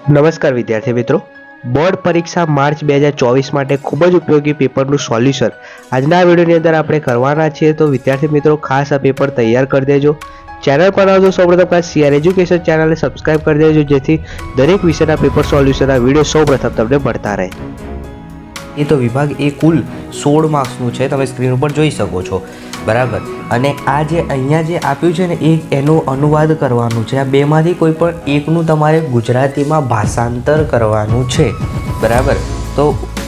નમસ્કાર વિદ્યાર્થી મિત્રો, બોર્ડ પરીક્ષા માર્ચ 2024 માટે ખૂબ જ ઉપયોગી પેપરનું સોલ્યુશન આજના વિડીયોની અંદર આપણે કરવાના છીએ. તો વિદ્યાર્થી મિત્રો ખાસ આ પેપર તૈયાર કરી દેજો. ચેનલ પર આવજો સૌપ્રથમ ખાસ CR એજ્યુકેશન ચેનલને સબસ્ક્રાઇબ કરી દેજો, જેથી દરેક વિષયના પેપર સોલ્યુશનના વિડીયો સૌપ્રથમ તમને મળતા રહે. એ તો વિભાગ એ કુલ 16 માર્ક્સનું છે, તમે સ્ક્રીન ઉપર જોઈ શકો છો, બરાબર. અને આ જે અહીંયા જે આપ્યું છે ને એ એનો અનુવાદ કરવાનું છે. આ બેમાંથી કોઈ પણ એકનું તમારે ગુજરાતીમાં ભાષાંતર કરવાનું છે, બરાબર. તો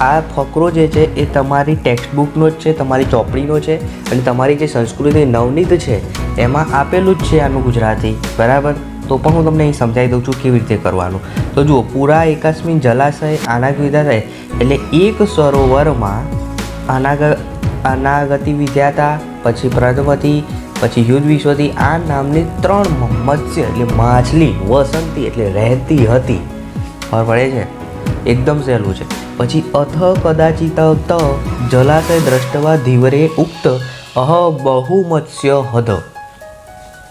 આ ફકરો જે છે એ તમારી ટેક્સ્ટ બુકનો જ છે, તમારી ચોપડીનો છે, અને તમારી જે સંસ્કૃતિ નવનીત છે એમાં આપેલું જ છે આનું ગુજરાતી, બરાબર. તો પણ હું તમને અહીં સમજાવી દઉં છું કેવી રીતે કરવાનું. તો જુઓ, પૂરા એકાસ્મિન જલાશય અનાગતિ વિદ્યાતા, એટલે એક સરોવરમાં અનાગતિ વિદ્યાતા, પછી પ્રદમતી, પછી યુદ્ધ વિશ્વતી, આ નામની 3 મત્સ્ય એટલે માછલી વસંતી એટલે રહેતી હતી. ખબર પડે છે? એકદમ સહેલું છે. પછી અથ કદાચિત જલાશય દ્રષ્ટવા ધીવરે ઉક્ત અહ બહુ મત્સ્ય હદ,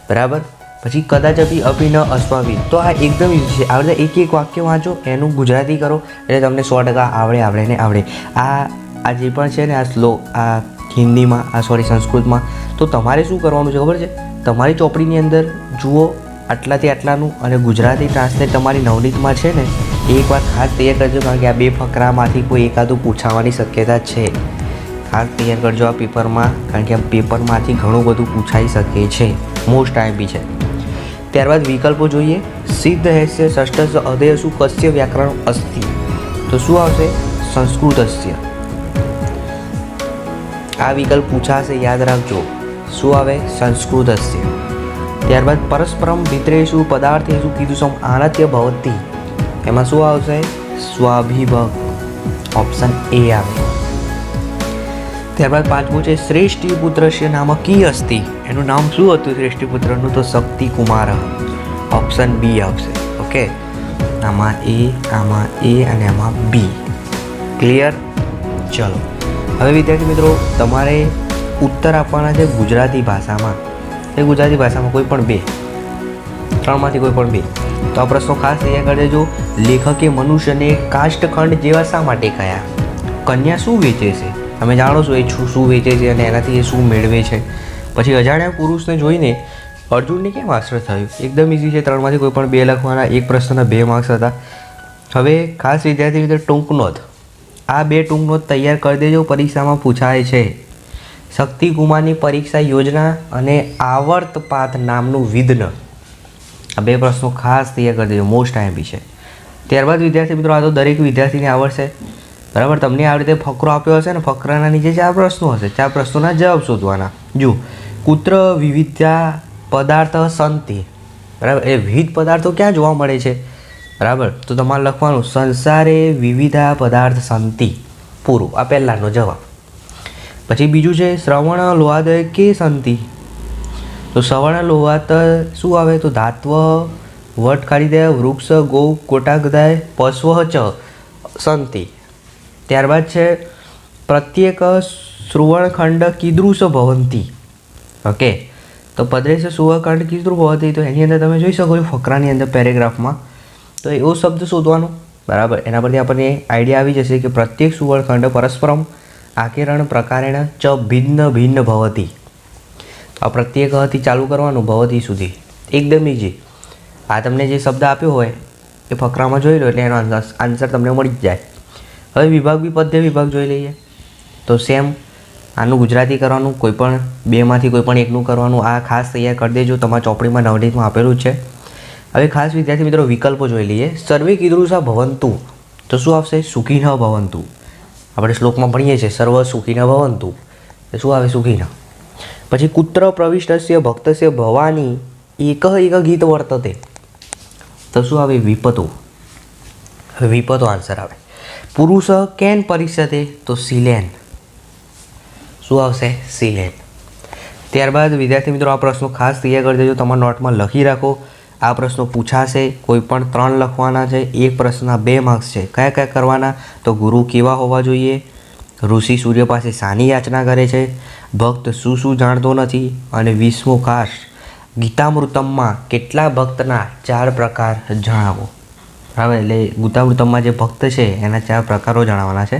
બરાબર. પછી કદાચ અભિન અસ્વાભી. તો આ એકદમ ઇઝી છે. આ બધા એક વાક્ય વાંચો, એનું ગુજરાતી કરો એટલે તમને 100% આવડે. આ જે પણ છે ને આ શ્લોક, આ હિન્દીમાં, સંસ્કૃતમાં. તો તમારે શું કરવાનું છે ખબર છે? તમારી ચોપડીની અંદર જુઓ આટલાથી આટલાનું, અને ગુજરાતી ટ્રાન્સલેટ તમારી નવનીતમાં છે ને, એક વાત ખાસ તૈયાર કરજો, કારણ કે આ 2 ફકરામાંથી કોઈ એકાદું પૂછાવાની શક્યતા છે. ખાસ તૈયાર કરજો આ પેપરમાં, કારણ કે આ પેપરમાંથી ઘણું બધું પૂછાઈ શકે છે, મોસ્ટ ટાઈમ બી છે. ત્યારબાદ વિકલ્પો જોઈએ. સિદ્ધ હેસ્ય ષષ્ઠ અધેયસુ કસ્ય વ્યાકરણ અસ્તિ. તો શું આવશે? સંસ્કૃતસ્ય. આ વિકલ્પ પૂછાશે, યાદ રાખજો. શું આવે? સંસ્કૃતસ્ય. ત્યારબાદ પરસ્પરમ વિતરેષુ પદાર્થેષુ કીધું આનત્ય ભવતી. એમાં શું આવશે? સ્વાભિભક્ત. ઓપ્શન એ આવે. ત્યારબાદ 5મું છે શ્રેષ્ઠી પુત્રસ્ય નામ કી અસ્તિ. એનું નામ શું હતું શ્રેષ્ઠી પુત્રનું? તો શક્તિ કુમાર. ઓપ્શન બી આવશે. ઓકે, આમાં એ, આમાં એ અને આમાં બી. ક્લિયર? ચલો, હવે વિદ્યાર્થી મિત્રો તમારે ઉત્તર આપવાના છે ગુજરાતી ભાષામાં. એ ગુજરાતી ભાષામાં કોઈ પણ 2, 3માંથી કોઈ પણ 2. તો આ પ્રશ્નો ખાસ તૈયાર કરી દેજો. લેખકે મનુષ્યને કાષ્ઠખંડ જેવા શા માટે કહ્યા? કન્યા શું વેચે છે? તમે જાણો છો એ શું વેચે છે અને એનાથી એ શું મેળવે છે. પછી અજાણ્યા પુરુષને જોઈને અર્જુનને કેમ આશ્ચર્ય થયું? એકદમ ઇઝી છે. 3માંથી કોઈ પણ 2 લખવાના. એક પ્રશ્નના 2 માર્ક્સ હતા. હવે ખાસ વિદ્યાર્થી મિત્રો ટૂંક નોંધ, આ 2 ટૂંક નોંધ તૈયાર કરી દેજો, પરીક્ષામાં પૂછાય છે. શક્તિકુમારની પરીક્ષા યોજના અને આવર્તપાત નામનું વિઘ્ન. આ 2 પ્રશ્નો ખાસ તૈયાર કરી દેજો, મોસ્ટ ટાઈમ છે. ત્યારબાદ વિદ્યાર્થી મિત્રો આ તો દરેક વિદ્યાર્થીને આવડશે, બરાબર. તમને આવી રીતે ફકરો આપ્યો હશે ને, ફકરાના નીચે 4 પ્રશ્નો હશે, 4 પ્રશ્નોના જવાબ શોધવાના. જો કુત્ર વિવિધ્યા પદાર્થ સંતિ, બરાબર. એ વિવિધ પદાર્થો ક્યાં જોવા મળે છે, બરાબર. તો તમારે લખવાનું સંસારે વિવિધા પદાર્થ સંતિ. પૂરું. આ પહેલાંનો જવાબ. પછી બીજું છે શ્રવણ લોહાદય કે સંતિ. તો શ્રવણ લોહાત શું આવે? તો ધાત્વ વટ કાઢી દે વૃક્ષ ગૌ કોટાગદાય પશ્વ ચ સંતિ. ત્યારબાદ છે પ્રત્યેક શ્રુવણખંડ કીદૃશ ભવંતી. ઓકે, તો પદ્રેશ સુવખંડ કીદૃશ ભવંતી. તો એની અંદર તમે જોઈ શકો છો ફકરાની અંદર પેરેગ્રાફમાં, તો એવો શબ્દ શોધવાનો, બરાબર. એના પરથી આપણને આઈડિયા આવી જશે કે પ્રત્યેક સુવર્ણખંડ પરસ્પરમ આકેરણ પ્રકારેણ ચ ભિન્ન ભિન્ન ભવતી. આ પ્રત્યેકથી ચાલુ કરવાનું ભવતી સુધી. એકદમ ઇઝી. આ તમને જે શબ્દ આપ્યો હોય એ ફકરામાં જોઈ લો એટલે એનો આન્સર તમને મળી જ જાય. હવે વિભાગ બી પદ્ય વિભાગ જોઈ લઈએ. તો સેમ આનું ગુજરાતી કરવાનું, કોઈ પણ 2માંથી કોઈ પણ એકનું કરવાનું. આ ખાસ તૈયાર કરી દેજો, તમારા ચોપડીમાં નવનીતમાં આપેલું જ છે. હવે ખાસ વિદ્યાર્થી મિત્રો વિકલ્પો જોઈ લઈએ. સર્વે કીદૃશા ભવંતુ. તો શું આવશે? સુખી ન ભવંતુ. આપણે શ્લોકમાં ભણીએ છીએ સર્વ સુખી ન ભવંતુ. તો શું આવે? સુખી ન. પછી કુત્ર પ્રવિષ્ટસ્ય ભક્તસ્ય ભવાની એક ગીત વર્તતે. તો શું આવે? વિપતો. વિપતો આન્સર આવે. પુરુષ કેન પરીક્ષતે. તો સિલેન. શું આવશે? સિલેન. ત્યારબાદ વિદ્યાર્થી મિત્રો આ પ્રશ્નો ખાસ તૈયાર કરી દેજો, તમારા નોટમાં લખી રાખો. આ પ્રશ્નો પૂછાશે, કોઈ પણ 3 લખવાના છે. એક પ્રશ્નના 2 માર્ક્સ છે. કયા કયા કરવાના? તો ગુરુ કેવા હોવા જોઈએ, ઋષિ સૂર્ય પાસે શાની યાચના કરે છે, ભક્ત શું જાણતો નથી, અને 20મો ખાસ ગીતામૃતમમાં કેટલા ભક્તના 4 પ્રકાર જણાવો. બરાબર. એટલે ગીતામૃતમમાં જે ભક્ત છે એના 4 પ્રકારો જણાવવાના છે.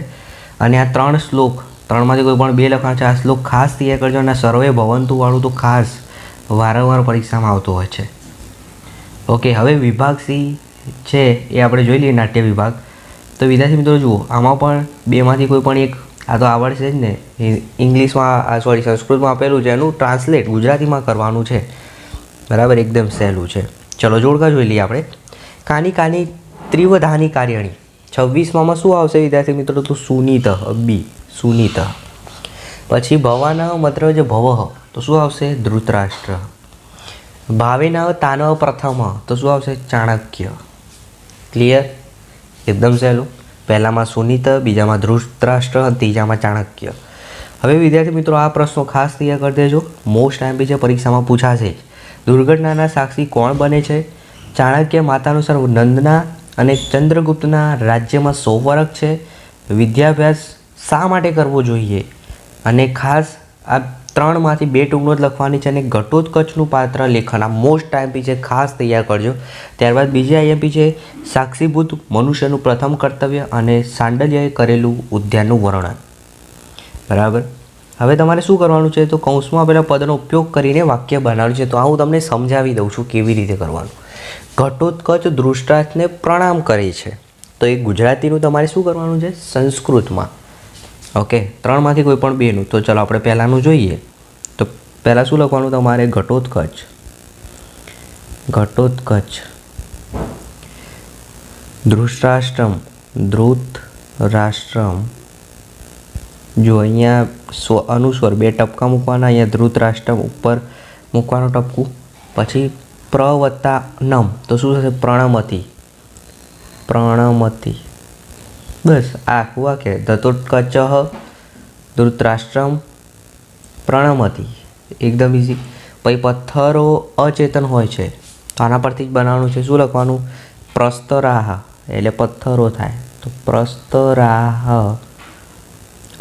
અને આ 3 શ્લોક, 3માંથી કોઈ પણ 2 લખવાના છે. આ શ્લોક ખાસ તૈયાર કરજો. અને સર્વે ભવંતુવાળું તો ખાસ વારંવાર પરીક્ષામાં આવતું હોય છે. ઓકે, હવે વિભાગ સી છે એ આપણે જોઈ લઈએ, નાટ્ય વિભાગ. તો વિદ્યાર્થી મિત્રો જુઓ, આમાં પણ 2માંથી કોઈ પણ એક, આ તો આવડશે જ ને, ઇંગ્લિશમાં સંસ્કૃતમાં આપેલું છે, એનું ટ્રાન્સલેટ ગુજરાતીમાં કરવાનું છે. બરાબર, એકદમ સહેલું છે. ચલો જોડકા જોઈ લઈએ આપણે. કાની કાની ત્રિવધાની કાર્યણી. 26માં શું આવશે વિદ્યાર્થી મિત્રો? તો સુનીત, બી સુનીત. પછી ભવાના મત્ર જે ભવઃ, તો શું આવશે? ધૃતરાષ્ટ્ર. ભાવેના તાનવ પ્રથમ, તો શું આવશે? ચાણક્ય. ક્લિયર? એકદમ સહેલું. પહેલામાં સુનીત, બીજામાં ધૃતરાષ્ટ્ર, ત્રીજામાં ચાણક્ય. હવે વિદ્યાર્થી મિત્રો આ પ્રશ્નો ખાસ તૈયાર કરી દેજો. મોસ્ટ ટાઈમ છે, પરીક્ષામાં પૂછાશે. દુર્ઘટનાના સાક્ષી કોણ બને છે? ચાણક્ય માતા અનુસાર નંદના અને ચંદ્રગુપ્તના રાજ્યમાં 100 વર્ષ છે. વિદ્યાભ્યાસ શા માટે કરવો જોઈએ? અને ખાસ આ 3માંથી 2 ટૂંકનો જ લખવાની છે. અને ઘટોત્કચનું પાત્ર લેખન, આ મોસ્ટ આઈએમપી છે, ખાસ તૈયાર કરજો. ત્યારબાદ બીજી આઈએમપી છે સાક્ષીભૂત મનુષ્યનું પ્રથમ કર્તવ્ય અને સાંડલ્યએ કરેલું ઉદ્યાનનું વર્ણન. બરાબર. હવે તમારે શું કરવાનું છે? તો કૌંસમાં આપેલા પદનો ઉપયોગ કરીને વાક્ય બનાવવાનું છે. તો આ હું તમને સમજાવી દઉં છું કેવી રીતે કરવાનું. ઘટોત્કચ ધૃતરાષ્ટ્રને પ્રણામ કરે છે. તો એ ગુજરાતીનું તમારે શું કરવાનું છે? સંસ્કૃતમાં. ઓકે, 3માંથી કોઈ પણ 2નું. તો ચલો આપણે પહેલાંનું જોઈએ. તો પહેલાં શું લખવાનું તમારે? ઘટોત્કચ. ઘટોત્કચ ધૃતરાષ્ટ્રમ, ધૃતરાષ્ટ્રમ. જો અહીંયા અનુસ્વર 2 ટપકા મૂકવાના. અહીંયા ધૃતરાષ્ટ્રમ ઉપર મૂકવાનું ટપકું. પછી પ્ર વત્તા નમ, તો શું થશે? પ્રણમતિ. પ્રણમતિ. બસ આખું વાક્ય. ઘટોત્કચ ધૃતરાષ્ટ્રમ પ્રણમતિ. એકદમ ઇઝી. પછી પથ્થરો અચેતન હોય છે, તો આના પરથી જ બનાવવાનું છે. શું લખવાનું? પ્રસ્તરાહ, એટલે પથ્થરો થાય. તો પ્રસ્તરાહ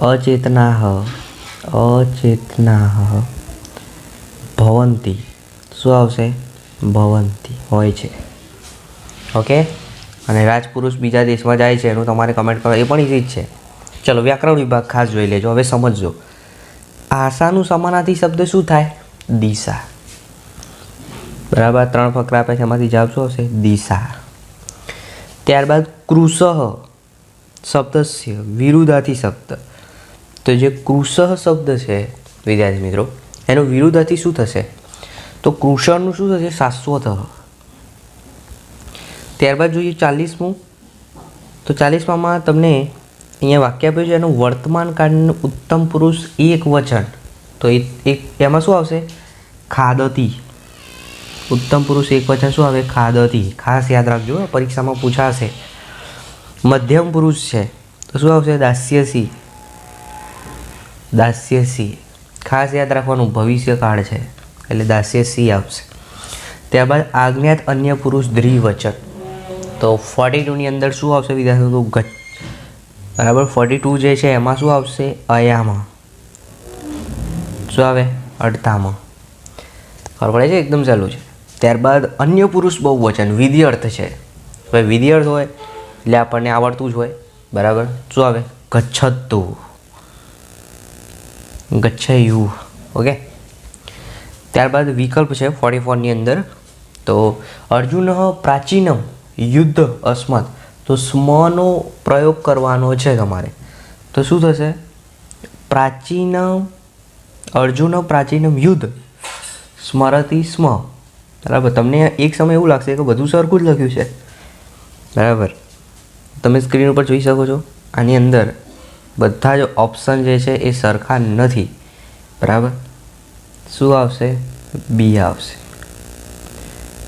અચેતનાહ, અચેતનાહ ભવંતી. શું આવશે? ભવંતી હોય છે. ઓકે. અને રાજપુરુષ બીજા દેશમાં જાય છે, એનું તમારે કમેન્ટ કરો, એ પણ ઇઝી જ છે. ચલો વ્યાકરણ વિભાગ ખાસ જોઈ લેજો. હવે સમજજો. આશાનું સમાનાર્થી શબ્દ શું થાય? દિશા. બરાબર. 3 ફકરા આપે છે, એમાંથી જવાબ શું આવશે? દિશા. ત્યારબાદ કૃષઃ શબ્દસ્ય વિરુદ્ધાર્થી શબ્દ. તો જે કૃષઃ શબ્દ છે વિદ્યાર્થી મિત્રો, એનો વિરુદ્ધાર્થી શું થશે? તો કૃષણનું શું થશે? શાશ્વત. ત્યારબાદ જોઈએ 40મું. તો 40માં તમને અહીંયા વાક્ય આપ્યું છે, એનું વર્તમાન કાળનું ઉત્તમ પુરુષ એક વચન. તો એમાં શું આવશે? ખાદતી. ઉત્તમ પુરુષ એક વચન શું આવે? ખાદતી. ખાસ યાદ રાખજો, પરીક્ષામાં પૂછાશે. મધ્યમ પુરુષ છે, તો શું આવશે? દાસ્યસી. દાસ્યસી. ખાસ યાદ રાખવાનું, ભવિષ્યકાળ છે એટલે દાસ્યસી આવશે. ત્યારબાદ આજ્ઞાત અન્ય પુરુષ દ્વિવચન. તો 42ની અંદર શું આવશે વિદ્યાર્થીઓ? ગચ્છ. બરાબર. 42 જે છે એમાં શું આવશે? અયામાં. શું આવે? અડતામાં. ખબર પડે છે? એકદમ સહેલું છે. ત્યારબાદ અન્ય પુરુષ બહુવચન વિધિઅર્થ છે. હવે વિધિઅર્થ હોય એટલે આપણને આવડતું જ હોય. બરાબર. શું આવે? ગચ્છતુ, ગચ્છયુ. ઓકે. ત્યારબાદ વિકલ્પ છે 44ની અંદર. તો અર્જુન પ્રાચીનમ યુદ્ધ અસ્મત. તો સ્મનો પ્રયોગ કરવાનો છે તમારે. તો શું થશે? પ્રાચીનમ, અર્જુન પ્રાચીનમ યુદ્ધ સ્મરતી સ્મ. બરાબર. તમને એક સમય એવું લાગશે કે બધું સરખું જ લખ્યું છે. બરાબર. તમે સ્ક્રીન ઉપર જોઈ શકો છો, આની અંદર બધા જ ઓપ્શન જે છે એ સરખા નથી. બરાબર. શું આવશે? બી આવશે.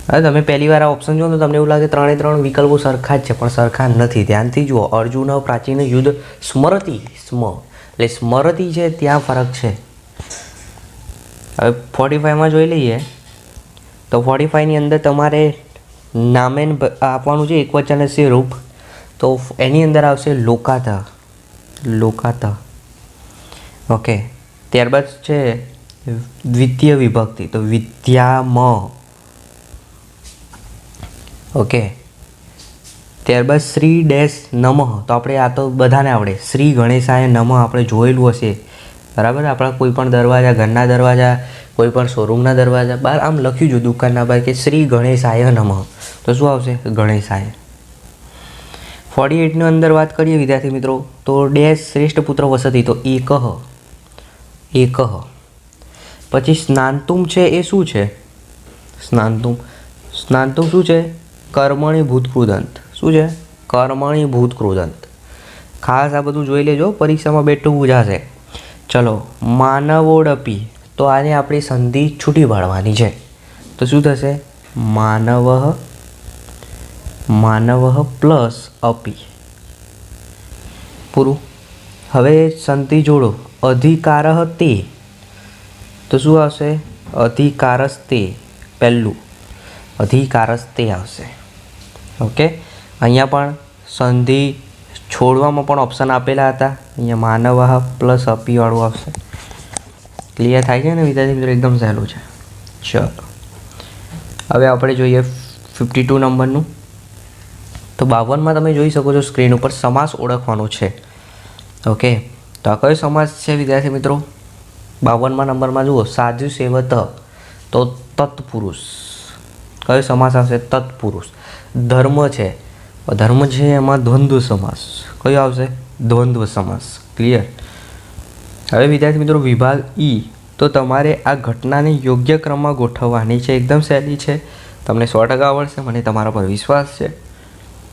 હવે તમે પહેલી વાર આ ઓપ્શન જુઓ તો તમને એવું લાગે 3 વિકલ્પો સરખા જ છે, પણ સરખા નથી. ધ્યાનથી જુઓ. અર્જુન પ્રાચીન યુદ્ધ સ્મરતી સ્મ, એટલે સ્મરતી છે ત્યાં ફરક છે. હવે 45માં જોઈ લઈએ. તો 45ની અંદર તમારે નામેન આપવાનું છે એક વચન છે રૂપ. તો એની અંદર આવશે લોકાત. લોકાત. ઓકે. ત્યારબાદ છે દ્વિતીય વિભક્તિ. તો વિદ્યામ. ઓકે. ત્યારબાદ શ્રી ડેશ નમઃ, તો આપણે આ તો બધાને આવડે, શ્રી ગણેશાય નમઃ આપણે જોયેલું હશે, બરાબર. આપણા કોઈ પણ દરવાજા, ઘરના દરવાજા, કોઈ પણ શોરૂમના દરવાજા બહાર આમ લખ્યું છે દુકાનના બહાર કે શ્રી ગણેશાય નમઃ, તો શું આવશે? ગણેશાય. 48ની અંદર વાત કરીએ વિદ્યાર્થી મિત્રો, તો ડેશ શ્રેષ્ઠ પુત્ર વસતિ, તો એકહ. પછી સ્નાનતુમ છે એ શું છે? સ્નાનતુમ શું છે? કર્મણી ભૂતકૃદંત. શું છે? કર્મણી ભૂતકૃદંત. ખાસ આ બધું જોઈ લેજો, પરીક્ષામાં બેઠું પૂછાશે. ચલો, માનવોડપી, તો આને આપણી સંધિ છૂટી પાડવાની છે, તો શું થશે? માનવ પ્લસ અપી. પૂરું. હવે સંધિ જોડો, અધિકારઃ તે, તો શું આવશે? અધિકારસ્તે. પહેલું અધિકારસ્તે આવશે. ઓકે. અહીંયા પણ સંધિ છોડવામાં પણ ઓપ્શન આપેલા હતા. અહીંયા માનવ પ્લસ અપીવાળું આવશે. ક્લિયર થાય છે ને વિદ્યાર્થી મિત્રો? એકદમ સહેલું છે. ચલો, હવે આપણે જોઈએ 52 નંબરનું. તો 52માં તમે જોઈ શકો છો સ્ક્રીન ઉપર સમાસ ઓળખવાનો છે. ઓકે, તો આ કયો સમાસ છે વિદ્યાર્થી મિત્રો? 52મા નંબરમાં જુઓ, સાધુ સેવત, તો તત્પુરુષ. કયો સમાસ આવશે? તત્પુરુષ. ધર્મ છે, એમાં દ્વંદ્વ સમાસ. કયો આવશે? દ્વંદ્વ સમાસ. ક્લિયર. હવે વિદ્યાર્થી મિત્રો વિભાગ ઈ, તો તમારે આ ઘટનાને યોગ્ય ક્રમમાં ગોઠવવાની છે. એકદમ સહેલી છે, તમને 100% આવડશે, મને તમારા પર વિશ્વાસ છે,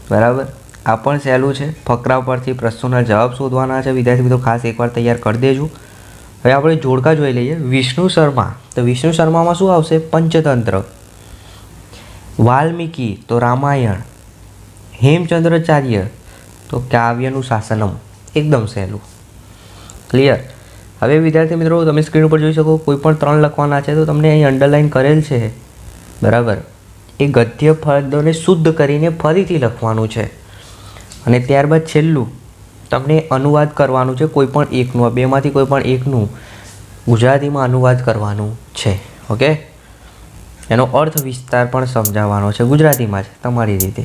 બરાબર. આ પણ સહેલું છે. ફકરા પરથી પ્રશ્નોના જવાબ શોધવાના છે વિદ્યાર્થી મિત્રો, ખાસ એકવાર તૈયાર કરી દેજો. હવે આપણે જોડકા જોઈ લઈએ. વિષ્ણુ શર્મા, તો વિષ્ણુ શર્મામાં શું આવશે? પંચતંત્ર. વાલ્મીકી, તો રામાયણ. હેમચંદ્રાચાર્ય, તો કાવ્યનું શાસનમ. એકદમ સહેલું. ક્લિયર. હવે વિદ્યાર્થી મિત્રો તમે સ્ક્રીન ઉપર જોઈ શકો, કોઈ પણ 3 લખવાના છે, તો તમને અહીં અંડરલાઇન કરેલ છે, બરાબર. એ ગદ્ય પદોને શુદ્ધ કરીને ફરીથી લખવાનું છે, અને ત્યારબાદ છેલ્લું તમને અનુવાદ કરવાનું છે કોઈ પણ એકનું. આ બેમાંથી કોઈ પણ એકનું ગુજરાતીમાં અનુવાદ કરવાનું છે. ઓકે, એનો અર્થ વિસ્તાર પણ સમજાવવાનો છે ગુજરાતીમાં જ તમારી રીતે.